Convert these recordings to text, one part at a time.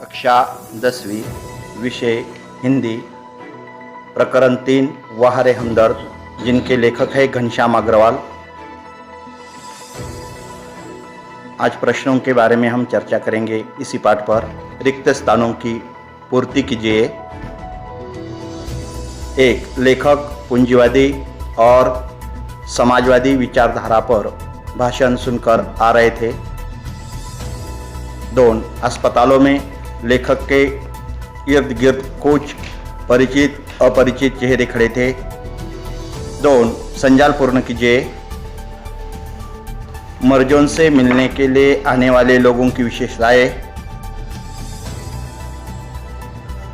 कक्षा 10वीं, विषय हिंदी, प्रकरण 3 वहारे हमदर्द, जिनके लेखक है घनश्याम अग्रवाल। आज प्रश्नों के बारे में हम चर्चा करेंगे इसी पाठ पर। रिक्त स्थानों की पूर्ति कीजिए। 1. लेखक पूंजीवादी और समाजवादी विचारधारा पर भाषण सुनकर आ रहे थे। 2. अस्पतालों में लेखक के इर्द गिर्द कुछ परिचित अपरिचित चेहरे खड़े थे। 2. संजाल पूर्ण कीजिए। मर्जों से मिलने के लिए आने वाले लोगों की विशेषताएं।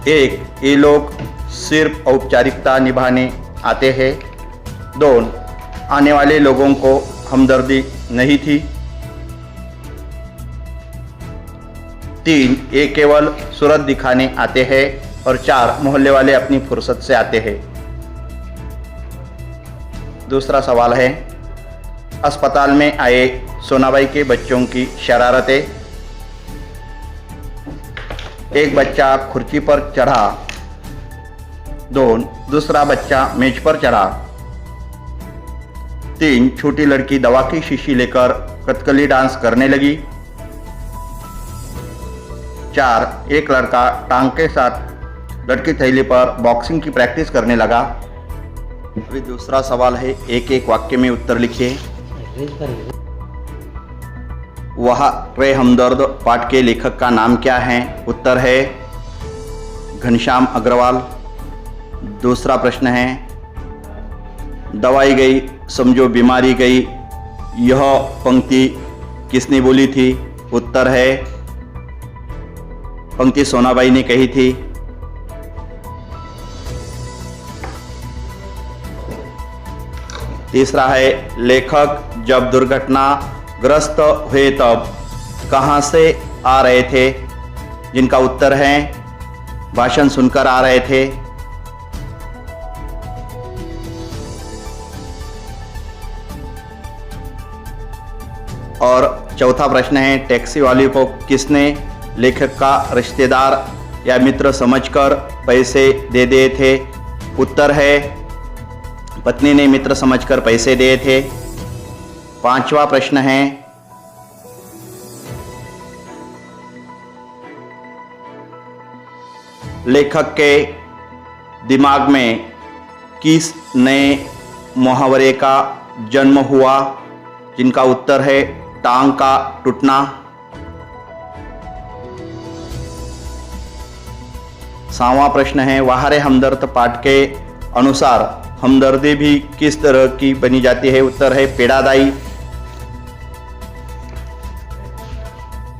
1. ये लोग सिर्फ औपचारिकता निभाने आते हैं। 2. आने वाले लोगों को हमदर्दी नहीं थी। 3. ये केवल सूरत दिखाने आते हैं। और 4. मोहल्ले वाले अपनी फुर्सत से आते हैं। दूसरा सवाल है, अस्पताल में आए सोनाबाई के बच्चों की शरारतें। 1 बच्चा कुर्सी पर चढ़ा। 2. दूसरा बच्चा मेज पर चढ़ा। 3. छोटी लड़की दवा की शीशी लेकर कथकली डांस करने लगी। 4. एक लड़का टांग के साथ लड़की थैली पर बॉक्सिंग की प्रैक्टिस करने लगा। अभी दूसरा सवाल है, एक एक वाक्य में उत्तर लिखिए। वहारे हमदर्द पाठ के लेखक का नाम क्या है? उत्तर है घनश्याम अग्रवाल। दूसरा प्रश्न है, दवाई गई समझो बीमारी गई, यह पंक्ति किसने बोली थी? उत्तर है पंक्ति सोनाबाई ने कही थी। तीसरा है, लेखक जब दुर्घटनाग्रस्त हुए तब कहां से आ रहे थे? जिनका उत्तर है भाषण सुनकर आ रहे थे। और चौथा प्रश्न है, टैक्सी वाले को किसने लेखक का रिश्तेदार या मित्र समझकर पैसे दे दिए थे? उत्तर है पत्नी ने मित्र समझकर पैसे दिए थे। पांचवा प्रश्न है, लेखक के दिमाग में किस नए मुहावरे का जन्म हुआ? जिनका उत्तर है टांग का टूटना। सातवां प्रश्न है, वहारे हमदर्द पाठ के अनुसार हमदर्दी भी किस तरह की बनी जाती है? उत्तर है पीड़ादायी।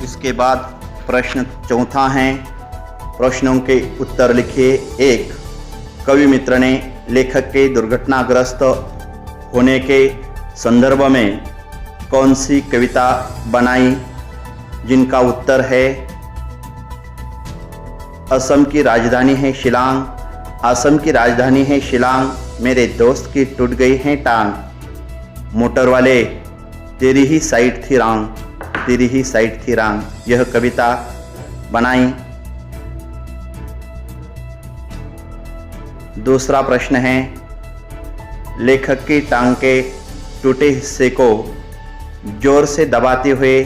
इसके बाद प्रश्न चौथा है, प्रश्नों के उत्तर लिखिए। 1. कवि मित्र ने लेखक के दुर्घटनाग्रस्त होने के संदर्भ में कौन सी कविता बनाई? जिनका उत्तर है असम की राजधानी है शिलांग, असम की राजधानी है शिलांग, मेरे दोस्त की टूट गई है टांग, मोटर वाले तेरी ही साइड थी रांग, तेरी ही साइड थी रांग, यह कविता बनाई। दूसरा प्रश्न है, लेखक की टांग के टूटे हिस्से को जोर से दबाते हुए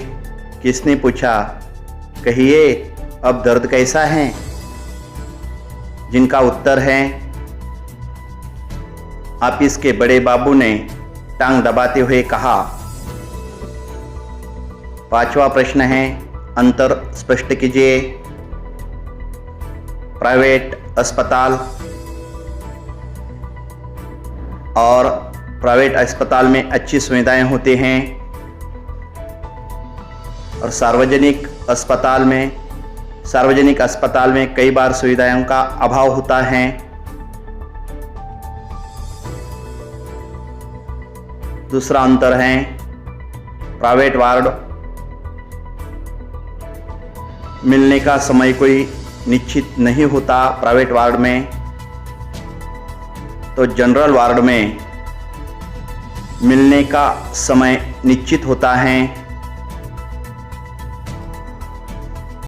किसने पूछा, कहिए अब दर्द कैसा है? जिनका उत्तर है आपिस के बड़े बाबू ने टांग दबाते हुए कहा। पांचवा प्रश्न है, अंतर स्पष्ट कीजिए। प्राइवेट अस्पताल और प्राइवेट अस्पताल में अच्छी सुविधाएं होती हैं और सार्वजनिक अस्पताल में कई बार सुविधाओं का अभाव होता है। दूसरा अंतर है, प्राइवेट वार्ड मिलने का समय कोई निश्चित नहीं होता प्राइवेट वार्ड में, तो जनरल वार्ड में मिलने का समय निश्चित होता है।